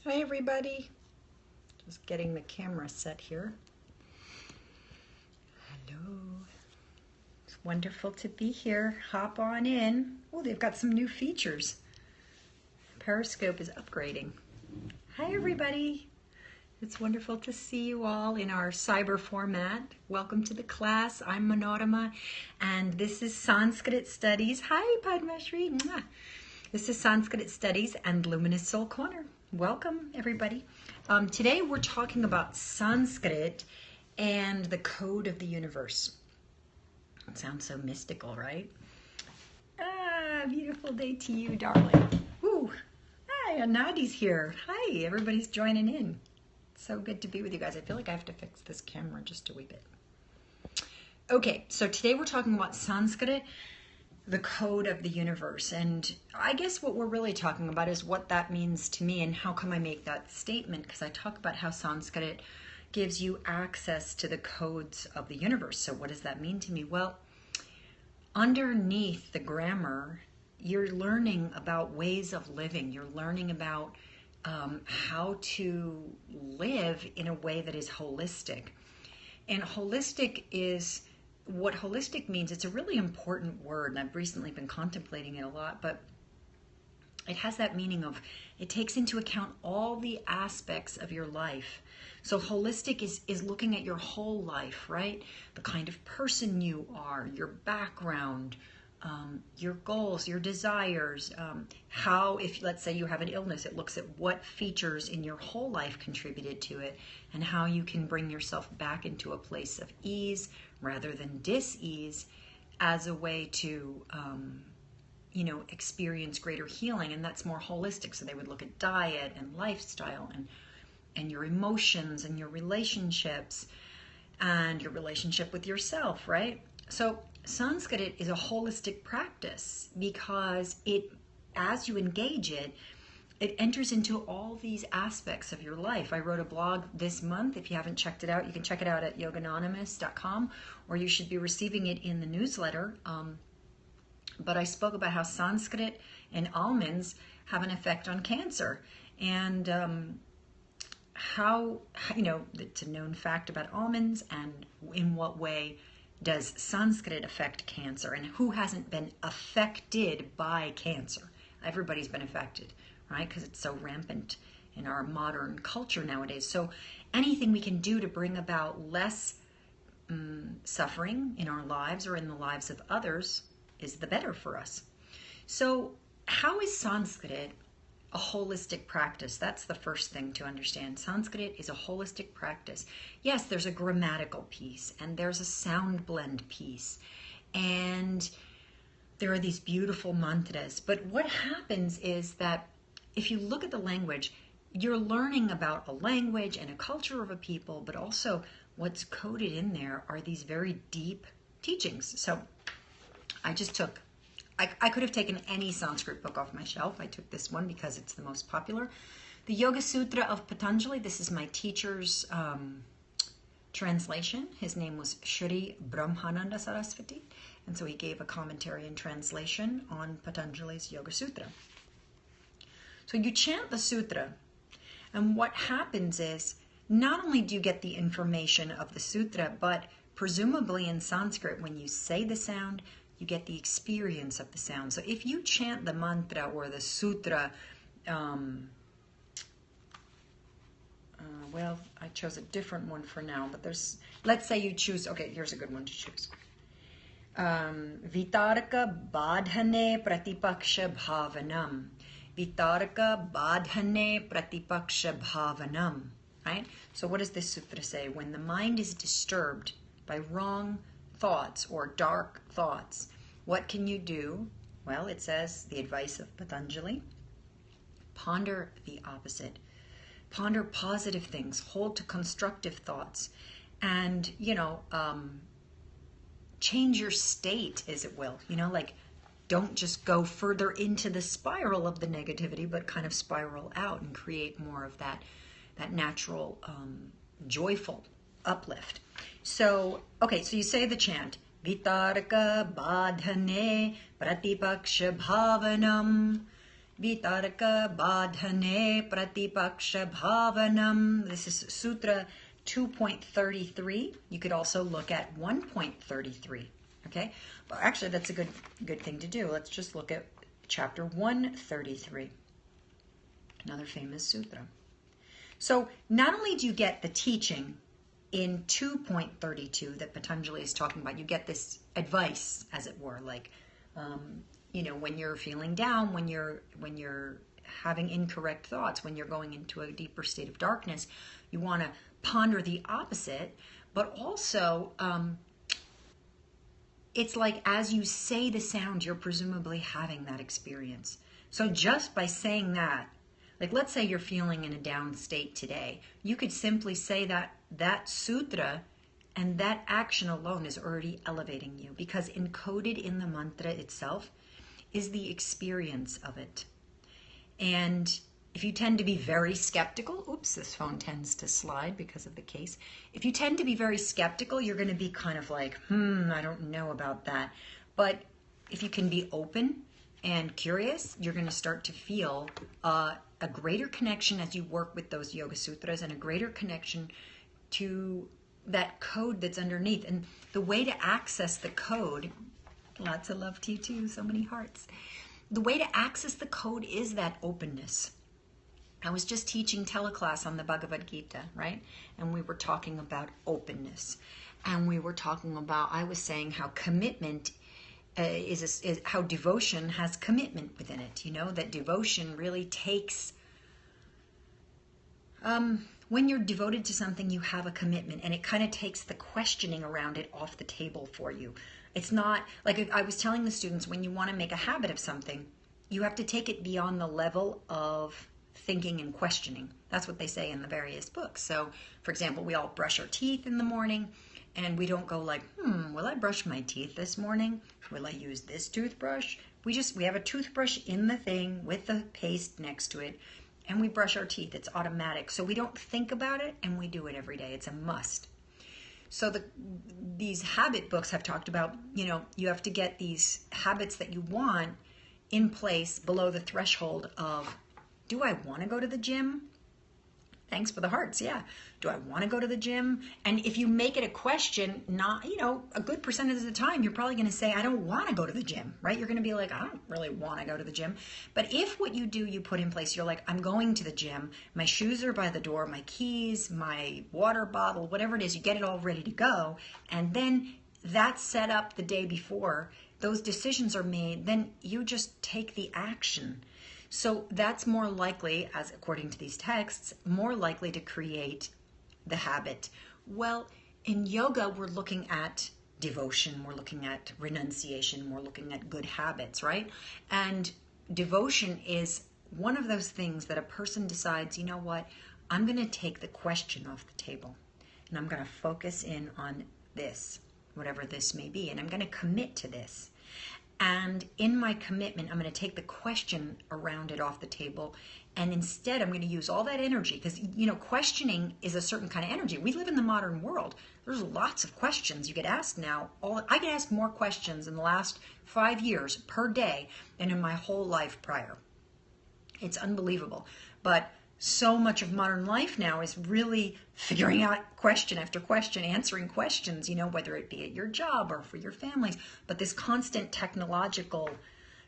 Hi everybody, just getting the camera set here. Hello, it's wonderful to be here. Hop on in. Oh, they've got some new features. Periscope is upgrading. Hi everybody, it's wonderful to see you all in our cyber format. Welcome to the class. I'm Manorama and this is Sanskrit Studies. Hi Padma Shri. Mwah. This is Sanskrit Studies and Luminous Soul Corner. Welcome, everybody. Today we're talking about Sanskrit and the code of the universe. It sounds so mystical, right? Beautiful day to you, darling. Ooh, hi, Anadi's here. Hi, everybody's joining in. So good to be with you guys. I feel like I have to fix this camera just a wee bit. Okay, so today we're talking about Sanskrit, the code of the universe. And I guess what we're really talking about is what that means to me and how come I make that statement, because I talk about how Sanskrit gives you access to the codes of the universe. So what does that mean to me? Well, underneath the grammar, you're learning about ways of living. You're learning about how to live in a way that is holistic. And holistic is what holistic means. It's a really important word, and I've recently been contemplating it a lot, but it has that meaning of it takes into account all the aspects of your life. So holistic is looking at your whole life, right? The kind of person you are, your background, your goals, your desires, how, if let's say you have an illness, it looks at what features in your whole life contributed to it and how you can bring yourself back into a place of ease rather than dis-ease as a way to, experience greater healing. And that's more holistic. So they would look at diet and lifestyle and your emotions and your relationships and your relationship with yourself, right? So Sanskrit is a holistic practice because as you engage it, it enters into all these aspects of your life. I wrote a blog this month. If you haven't checked it out, you can check it out at yoganonymous.com, or you should be receiving it in the newsletter. But I spoke about how Sanskrit and almonds have an effect on cancer. And how, it's a known fact about almonds, and in what way does Sanskrit affect cancer, and who hasn't been affected by cancer? Everybody's been affected, right? Because it's so rampant in our modern culture nowadays. So anything we can do to bring about less suffering in our lives or in the lives of others is the better for us. So how is Sanskrit a holistic practice? That's the first thing to understand. Sanskrit is a holistic practice. Yes, there's a grammatical piece and there's a sound blend piece and there are these beautiful mantras. But what happens is that if you look at the language, you're learning about a language and a culture of a people, but also what's coded in there are these very deep teachings. So I could have taken any Sanskrit book off my shelf. I took this one because it's the most popular. The Yoga Sutra of Patanjali. This is my teacher's translation. His name was Shri Brahmananda Saraswati. And so he gave a commentary and translation on Patanjali's Yoga Sutra. So you chant the sutra, and what happens is not only do you get the information of the sutra, but presumably in Sanskrit, when you say the sound, you get the experience of the sound. So if you chant the mantra or the sutra, well, I chose a different one for now, but let's say you choose, okay, here's a good one to choose. Vitarka badhane pratipaksha bhavanam. Vitarka badhane pratipaksha bhavanam. Right? So what does this sutra say? When the mind is disturbed by wrong thoughts or dark thoughts, what can you do? Well, it says the advice of Patanjali: ponder the opposite, ponder positive things, hold to constructive thoughts, and change your state, as it will. Don't just go further into the spiral of the negativity, but kind of spiral out and create more of that natural joyful uplift. So, okay, so you say the chant, Vitarka badhane pratipaksha bhavanam. Vitarka badhane pratipaksha bhavanam. This is Sutra 2.33. You could also look at 1.33. Okay, well, actually, that's a good thing to do. Let's just look at chapter 133, another famous sutra. So not only do you get the teaching in 2.32 that Patanjali is talking about, you get this advice, as it were, like, when you're feeling down, when you're having incorrect thoughts, when you're going into a deeper state of darkness, you want to ponder the opposite, but also it's like as you say the sound, you're presumably having that experience. So just by saying that, like let's say you're feeling in a down state today, you could simply say that sutra, and that action alone is already elevating you, because encoded in the mantra itself is the experience of it. And if you tend to be very skeptical, oops, this phone tends to slide because of the case. If you tend to be very skeptical, you're going to be kind of like, I don't know about that. But if you can be open and curious, you're going to start to feel a greater connection as you work with those yoga sutras, and a greater connection to that code that's underneath. And the way to access the code, lots of love to you too, so many hearts. The way to access the code is that openness. I was just teaching teleclass on the Bhagavad Gita, right? And we were talking about openness. And we were talking about, I was saying how commitment is how devotion has commitment within it. You know, that devotion really takes, when you're devoted to something, you have a commitment, and it kind of takes the questioning around it off the table for you. It's not, like I was telling the students, when you want to make a habit of something, you have to take it beyond the level of thinking and questioning. That's what they say in the various books. So, for example, we all brush our teeth in the morning, and we don't go like, will I brush my teeth this morning? Will I use this toothbrush? We have a toothbrush in the thing with the paste next to it, and we brush our teeth. It's automatic. So we don't think about it, and we do it every day. It's a must. So these habit books have talked about, you have to get these habits that you want in place below the threshold of, do I want to go to the gym? Thanks for the hearts. Yeah. Do I want to go to the gym? And if you make it a question, not, a good percentage of the time, you're probably going to say, I don't want to go to the gym, right? You're going to be like, I don't really want to go to the gym. But if what you do, you put in place, you're like, I'm going to the gym. My shoes are by the door, my keys, my water bottle, whatever it is, you get it all ready to go. And then that's set up the day before. Those decisions are made. Then you just take the action. So that's more likely, as according to these texts, more likely to create the habit. Well, in yoga, we're looking at devotion, we're looking at renunciation, we're looking at good habits, right? And devotion is one of those things that a person decides, you know what, I'm going to take the question off the table, and I'm going to focus in on this, whatever this may be, and I'm going to commit to this. And in my commitment, I'm going to take the question around it off the table. And instead, I'm going to use all that energy, because, questioning is a certain kind of energy. We live in the modern world. There's lots of questions you get asked now. I get asked more questions in the last 5 years per day than in my whole life prior. It's unbelievable. But so much of modern life now is really figuring out question after question, answering questions, whether it be at your job or for your families. But this constant technological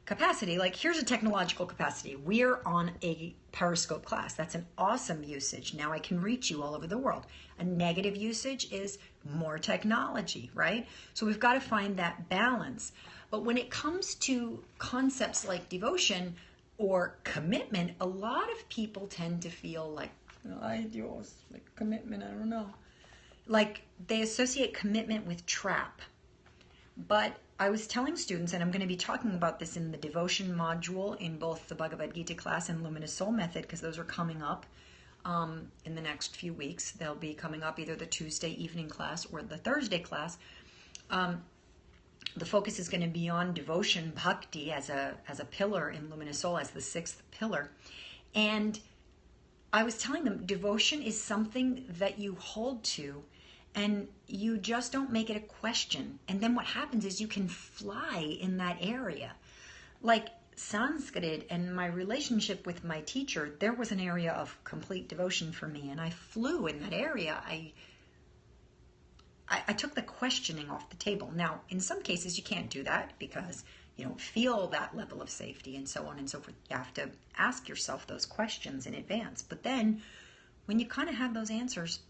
capacity, like here's a technological capacity. We're on a Periscope class. That's an awesome usage. Now I can reach you all over the world. A negative usage is more technology, right? So we've got to find that balance. But when it comes to concepts like devotion or commitment, a lot of people tend to feel like, commitment, I don't know. Like they associate commitment with trap. But I was telling students, and I'm going to be talking about this in the devotion module in both the Bhagavad Gita class and Luminous Soul Method, because those are coming up in the next few weeks. They'll be coming up either the Tuesday evening class or the Thursday class. The focus is going to be on devotion, bhakti, as a pillar in Luminous Soul, as the sixth pillar. And I was telling them, devotion is something that you hold to, and you just don't make it a question. And then what happens is you can fly in that area. Like Sanskrit and my relationship with my teacher, there was an area of complete devotion for me, and I flew in that area. I took the questioning off the table. Now, in some cases, you can't do that because you don't feel that level of safety and so on and so forth. You have to ask yourself those questions in advance. But then when you kind of have those answers,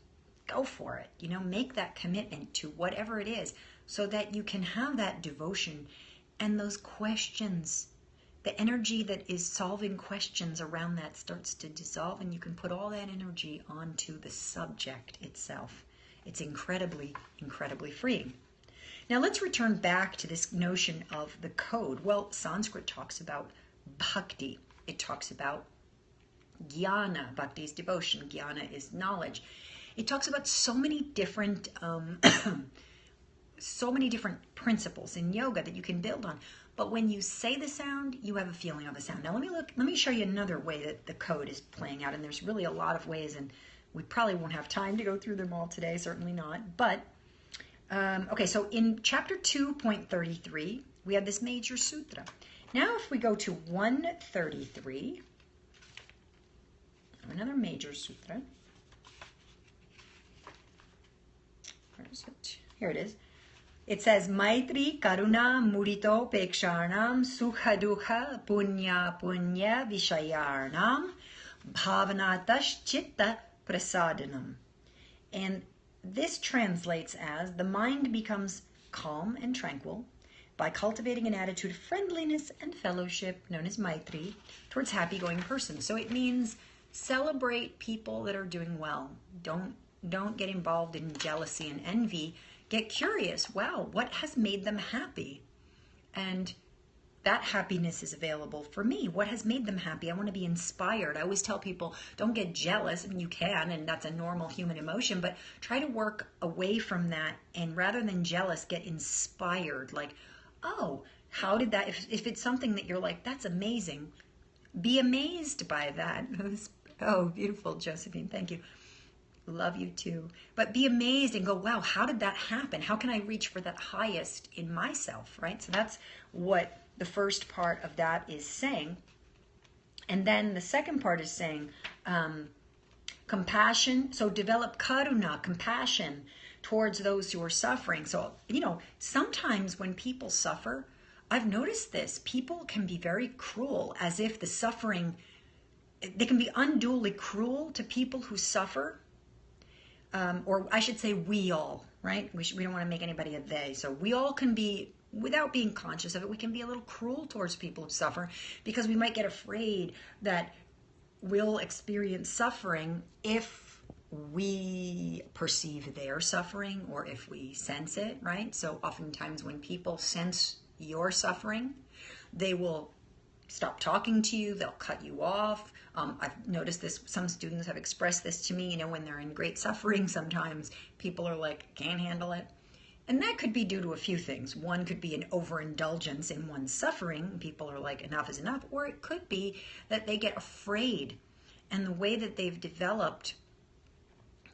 go for it. Make that commitment to whatever it is so that you can have that devotion and those questions. The energy that is solving questions around that starts to dissolve, and you can put all that energy onto the subject itself. It's incredibly, incredibly freeing. Now let's return back to this notion of the code. Well, Sanskrit talks about bhakti. It talks about jnana. Bhakti is devotion. Jnana is knowledge. It talks about so many different principles in yoga that you can build on. But when you say the sound, you have a feeling of the sound. Now let me show you another way that the code is playing out. And there's really a lot of ways, and we probably won't have time to go through them all today, certainly not. But, okay, so in chapter 2.33, we have this major sutra. Now if we go to 133, another major sutra. Where is it? Here it is. It says, Maitri Karuna Mudito Peksharnam Sukha Dukha Punya Punya Vishayarnam Bhavanatash Chitta Prasadanam. And this translates as, the mind becomes calm and tranquil by cultivating an attitude of friendliness and fellowship, known as Maitri, towards happy-going persons. So it means celebrate people that are doing well. Don't get involved in jealousy and envy. Get curious. Wow, what has made them happy? And that happiness is available for me. What has made them happy? I want to be inspired. I always tell people, don't get jealous. I mean, you can, and that's a normal human emotion, but try to work away from that. And rather than jealous, get inspired. Like, oh, how did that, if it's something that you're like, that's amazing, be amazed by that. Oh, beautiful, Josephine. Thank you. Love you too. But be amazed and go, wow, how did that happen? How can I reach for that highest in myself, right? So that's what the first part of that is saying. And then the second part is saying compassion. So develop karuna, compassion towards those who are suffering. So, sometimes when people suffer, I've noticed this, people can be very cruel, as if the suffering, they can be unduly cruel to people who suffer. Or I should say we all, right? We don't want to make anybody a they. So we all can be, without being conscious of it, we can be a little cruel towards people who suffer, because we might get afraid that we'll experience suffering if we perceive their suffering or if we sense it, right? So oftentimes when people sense your suffering, they will stop talking to you, they'll cut you off. I've noticed this, some students have expressed this to me, when they're in great suffering, sometimes people are like, can't handle it. And that could be due to a few things. One could be an overindulgence in one's suffering. People are like, enough is enough. Or it could be that they get afraid, and the way that they've developed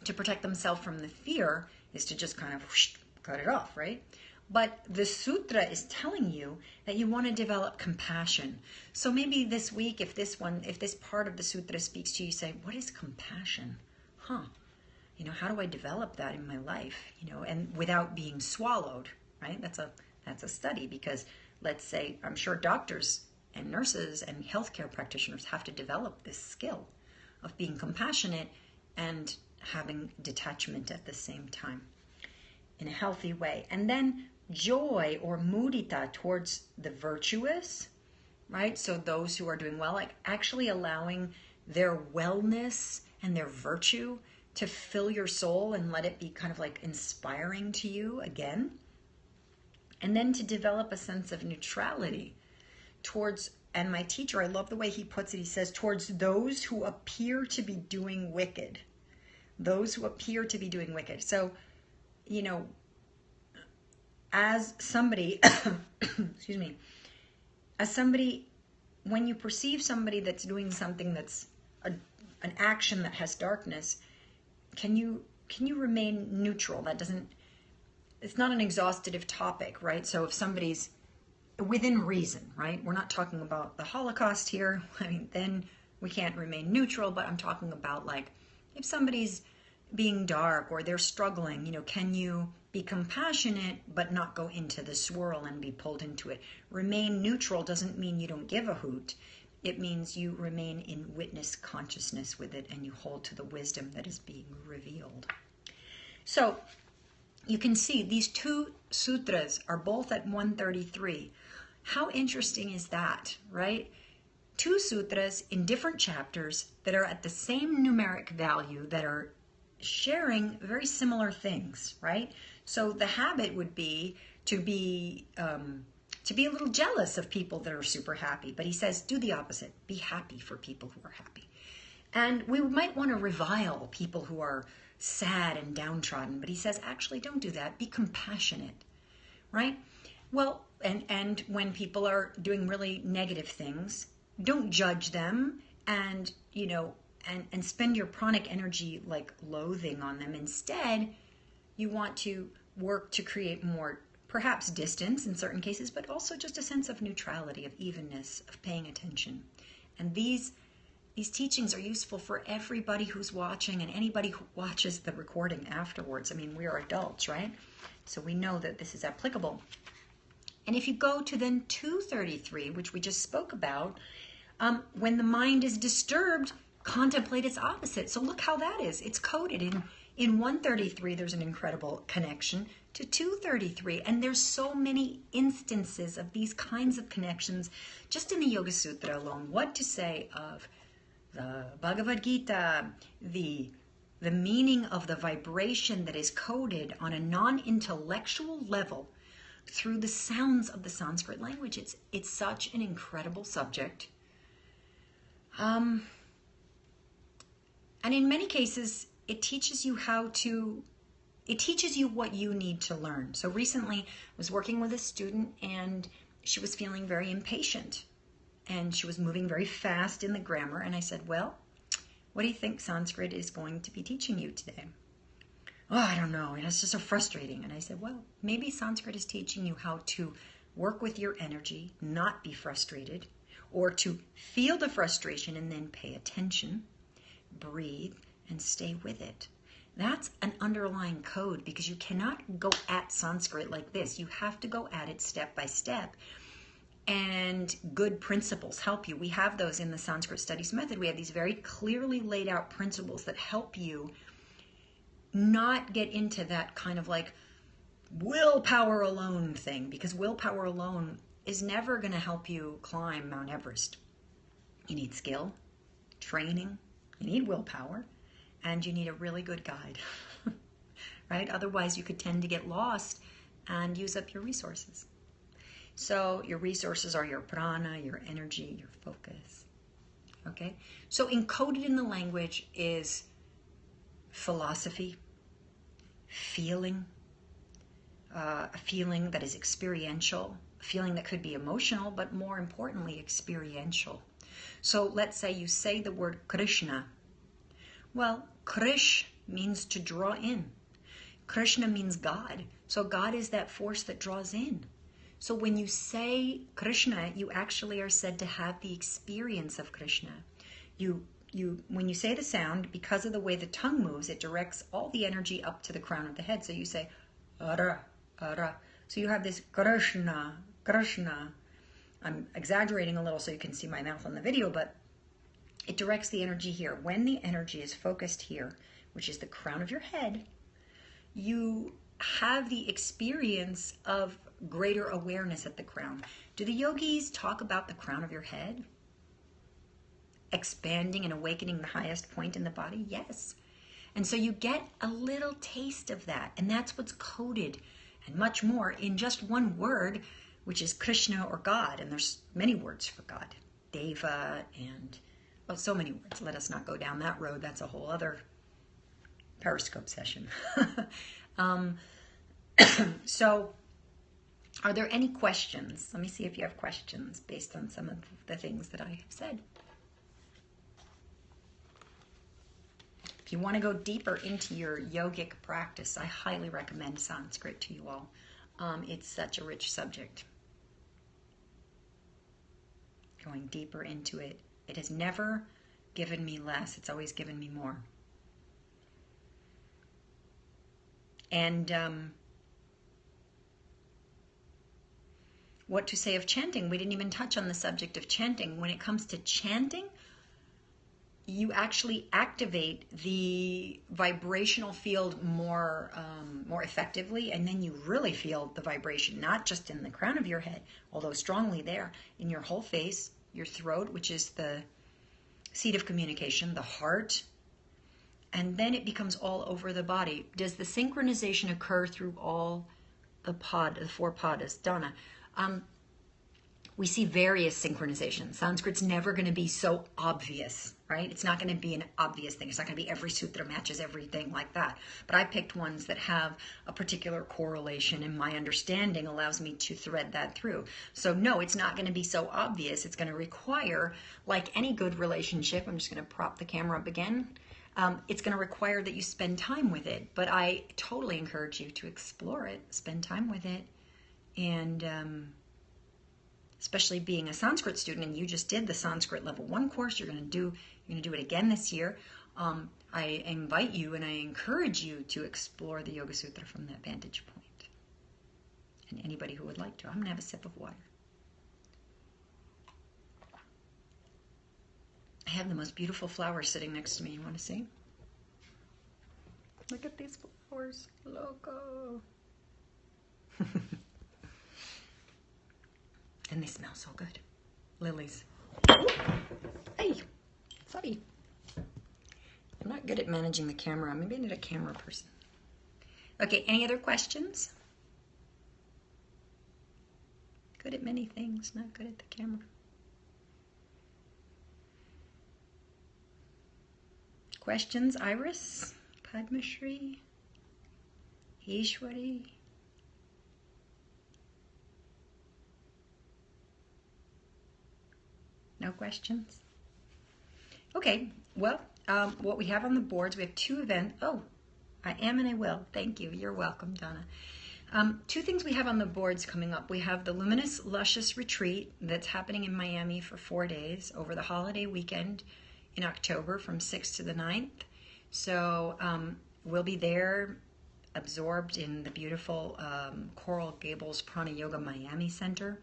to protect themselves from the fear is to just kind of cut it off, right? But the sutra is telling you that you want to develop compassion. So maybe this week, if this part of the sutra speaks to you, say, what is compassion? How do I develop that in my life? And without being swallowed, right? That's a study, because let's say, I'm sure doctors and nurses and healthcare practitioners have to develop this skill of being compassionate and having detachment at the same time in a healthy way. And then joy or mudita towards the virtuous, right? So those who are doing well, like actually allowing their wellness and their virtue to fill your soul and let it be kind of like inspiring to you again. And then to develop a sense of neutrality towards, and my teacher, I love the way he puts it, he says, towards those who appear to be doing wicked. Those who appear to be doing wicked. So, as somebody, excuse me, as somebody, when you perceive somebody that's doing something that's an action that has darkness, can you remain neutral? That doesn't, it's not an exhaustive topic, right? So if somebody's within reason, right? We're not talking about the Holocaust here. I mean, then we can't remain neutral, but I'm talking about like if somebody's being dark or they're struggling, can you be compassionate but not go into the swirl and be pulled into it? Remain neutral doesn't mean you don't give a hoot. It means you remain in witness consciousness with it and you hold to the wisdom that is being revealed. So you can see these two sutras are both at 133. How interesting is that, right? Two sutras in different chapters that are at the same numeric value, that are sharing very similar things, right? So the habit would be to be a little jealous of people that are super happy. But he says, do the opposite. Be happy for people who are happy. And we might want to revile people who are sad and downtrodden. But he says, actually, don't do that. Be compassionate, right? Well, and when people are doing really negative things, don't judge them and, and spend your pranic energy like loathing on them. Instead, you want to work to create more, perhaps distance in certain cases, but also just a sense of neutrality, of evenness, of paying attention. And these teachings are useful for everybody who's watching and anybody who watches the recording afterwards. I mean, we are adults, right? So we know that this is applicable. And if you go to then 233, which we just spoke about, when the mind is disturbed, contemplate its opposite. So look how that is. It's coded in 133. There's an incredible connection to 233. And there's so many instances of these kinds of connections just in the Yoga Sutra alone. What to say of the Bhagavad Gita, the meaning of the vibration that is coded on a non-intellectual level through the sounds of the Sanskrit language. It's such an incredible subject. And in many cases, it teaches you what you need to learn. So recently, I was working with a student and she was feeling very impatient and she was moving very fast in the grammar. And I said, well, what do you think Sanskrit is going to be teaching you today? Oh, I don't know. It's just so frustrating. And I said, well, maybe Sanskrit is teaching you how to work with your energy, not be frustrated, or to feel the frustration and then pay attention, breathe, and stay with it. That's an underlying code because you cannot go at Sanskrit like this. You have to go at it step by step. And good principles help you. We have those in the Sanskrit Studies method. We have these very clearly laid out principles that help you not get into that kind of like willpower alone thing, because willpower alone is never going to help you climb Mount Everest. You need skill, training, you need willpower, and you need a really good guide, right? Otherwise, you could tend to get lost and use up your resources. So your resources are your prana, your energy, your focus, okay? So encoded in the language is philosophy, feeling, a feeling that is experiential, a feeling that could be emotional, but more importantly, experiential. So let's say you say the word Krishna. Well, Krish means to draw in. Krishna means God. So God is that force that draws in. So when you say Krishna, you actually are said to have the experience of Krishna. When you say the sound, because of the way the tongue moves, it directs all the energy up to the crown of the head. So you say, Ara, Ara. So you have this Krishna, Krishna. I'm exaggerating a little so you can see my mouth on the video, but it directs the energy here. When the energy is focused here, which is the crown of your head, you have the experience of greater awareness at the crown. Do the yogis talk about the crown of your head? Expanding and awakening the highest point in the body? Yes. And so you get a little taste of that. And that's what's coded and much more in just one word, which is Krishna or God. And there's many words for God. Deva and so many words. Let us not go down that road. That's a whole other Periscope session. So are there any questions? Let me see if you have questions based on some of the things that I have said. If you want to go deeper into your yogic practice, I highly recommend Sanskrit to you all. It's such a rich subject. going deeper into it. It has never given me less. It's always given me more. And what to say of chanting? We didn't even touch on the subject of chanting. When it comes to chanting, you actually activate the vibrational field more effectively, and then you really feel the vibration, not just in the crown of your head, although strongly there, in your whole face, your throat, which is the seat of communication, the heart, and then it becomes all over the body. Does the synchronization occur through all the four padas, Donna? We see various synchronizations. Sanskrit's never going to be so obvious, right? It's not going to be an obvious thing. It's not going to be every sutra matches everything like that. But I picked ones that have a particular correlation, and my understanding allows me to thread that through. So no, it's not going to be so obvious. It's going to require, like any good relationship, I'm just going to prop the camera up again. It's going to require that you spend time with it. But I totally encourage you to explore it, spend time with it, and especially being a Sanskrit student, and you just did the Sanskrit level 1 course, you're going to do it again this year. I invite you and I encourage you to explore the Yoga Sutra from that vantage point. And anybody who would like to. I'm going to have a sip of water. I have the most beautiful flowers sitting next to me. You want to see? Look at these flowers. Loco. And they smell so good. Lilies. Hey, sorry. I'm not good at managing the camera. Maybe I need a camera person. Okay, any other questions? Good at many things, not good at the camera. Questions, Iris, Padmashri, Ishwari? No questions? Okay, well, what we have on the boards, we have 2 events. Oh, I am and I will. Thank you. You're welcome, Donna. 2 things we have on the boards coming up. We have the Luminous Luscious Retreat that's happening in Miami for 4 days over the holiday weekend in October from 6th to the 9th. So we'll be there absorbed in the beautiful Coral Gables Prana Yoga Miami Center.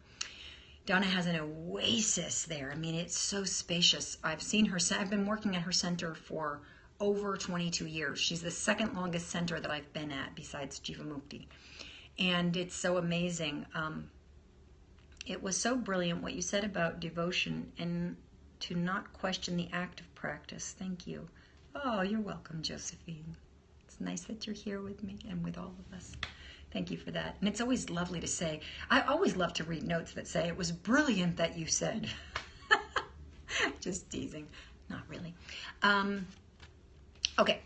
Donna has an oasis there. I mean, it's so spacious. I've seen her. I've been working at her center for over 22 years. She's the second longest center that I've been at besides Jivamukti. And it's so amazing. It was so brilliant what you said about devotion and to not question the act of practice. Thank you. Oh, you're welcome, Josephine. It's nice that you're here with me and with all of us. Thank you for that. And it's always lovely to say, I always love to read notes that say, it was brilliant that you said. Just teasing. Not really. Okay.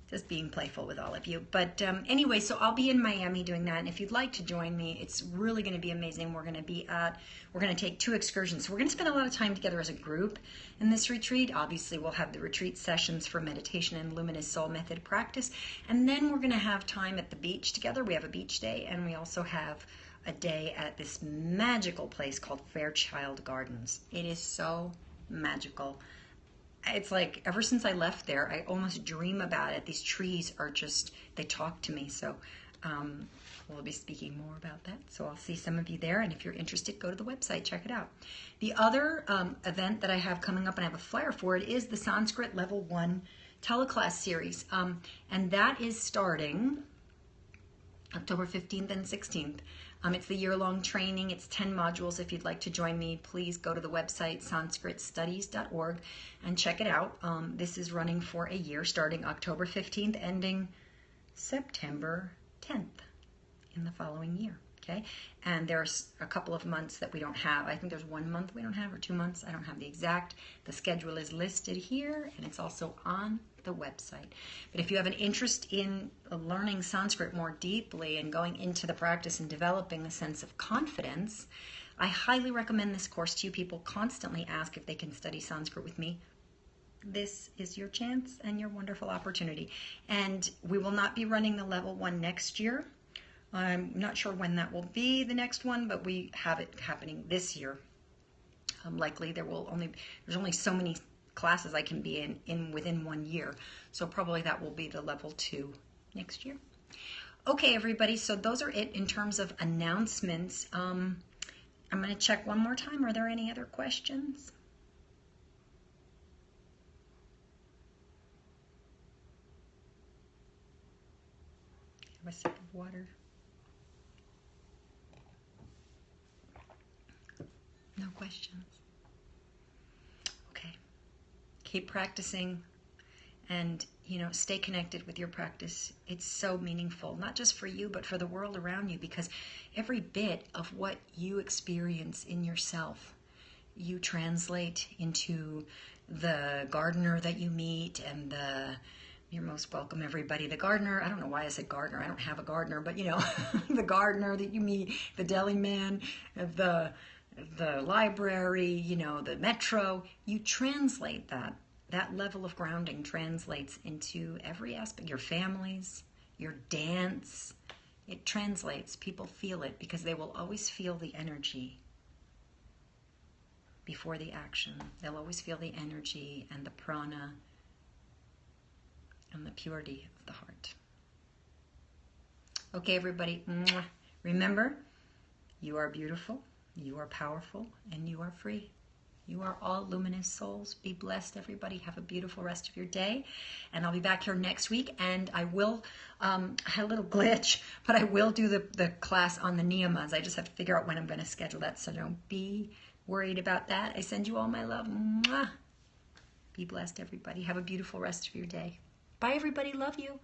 Just being playful with all of you. But anyway, so I'll be in Miami doing that. And if you'd like to join me, it's really going to be amazing. We're going to take 2 excursions. So we're going to spend a lot of time together as a group in this retreat. Obviously, we'll have the retreat sessions for meditation and Luminous Soul Method practice. And then we're going to have time at the beach together. We have a beach day, and we also have a day at this magical place called Fairchild Gardens. It is so magical. It's like ever since I left there, I almost dream about it. These trees are just, they talk to me. So we'll be speaking more about that. So I'll see some of you there. And if you're interested, go to the website, check it out. The other event that I have coming up, and I have a flyer for it, is the Sanskrit Level 1 teleclass series. And that is starting October 15th and 16th. It's the year-long training. It's 10 modules. If you'd like to join me, please go to the website, sanskritstudies.org, and check it out. This is running for a year, starting October 15th, ending September 10th in the following year. Okay, and there's a couple of months that we don't have. I think there's 1 month we don't have, or 2 months. I don't have the exact. The schedule is listed here, and it's also on the website. But if you have an interest in learning Sanskrit more deeply and going into the practice and developing a sense of confidence, I highly recommend this course to you. People constantly ask if they can study Sanskrit with me. This is your chance and your wonderful opportunity. And we will not be running the level 1 next year. I'm not sure when that will be, the next one, but we have it happening this year. Likely there's only so many classes I can be in within 1 year. So probably that will be the level 2 next year. Okay, everybody, so those are it in terms of announcements. I'm going to check one more time. Are there any other questions? Have a sip of water. No questions. Okay. Keep practicing and, stay connected with your practice. It's so meaningful, not just for you, but for the world around you, because every bit of what you experience in yourself, you translate into the gardener that you meet and you're most welcome, everybody. The gardener, I don't know why I said gardener. I don't have a gardener, but the gardener that you meet, the deli man, the library, the metro, you translate that. That level of grounding translates into every aspect, your families, your dance. It translates. People feel it because they will always feel the energy before the action. They'll always feel the energy and the prana and the purity of the heart. Okay, everybody. Remember, you are beautiful, you are powerful, and you are free. You are all luminous souls. Be blessed, everybody. Have a beautiful rest of your day. And I'll be back here next week. And I will, I had a little glitch, but I will do the class on the niyamas. I just have to figure out when I'm going to schedule that. So don't be worried about that. I send you all my love. Mwah. Be blessed, everybody. Have a beautiful rest of your day. Bye, everybody. Love you.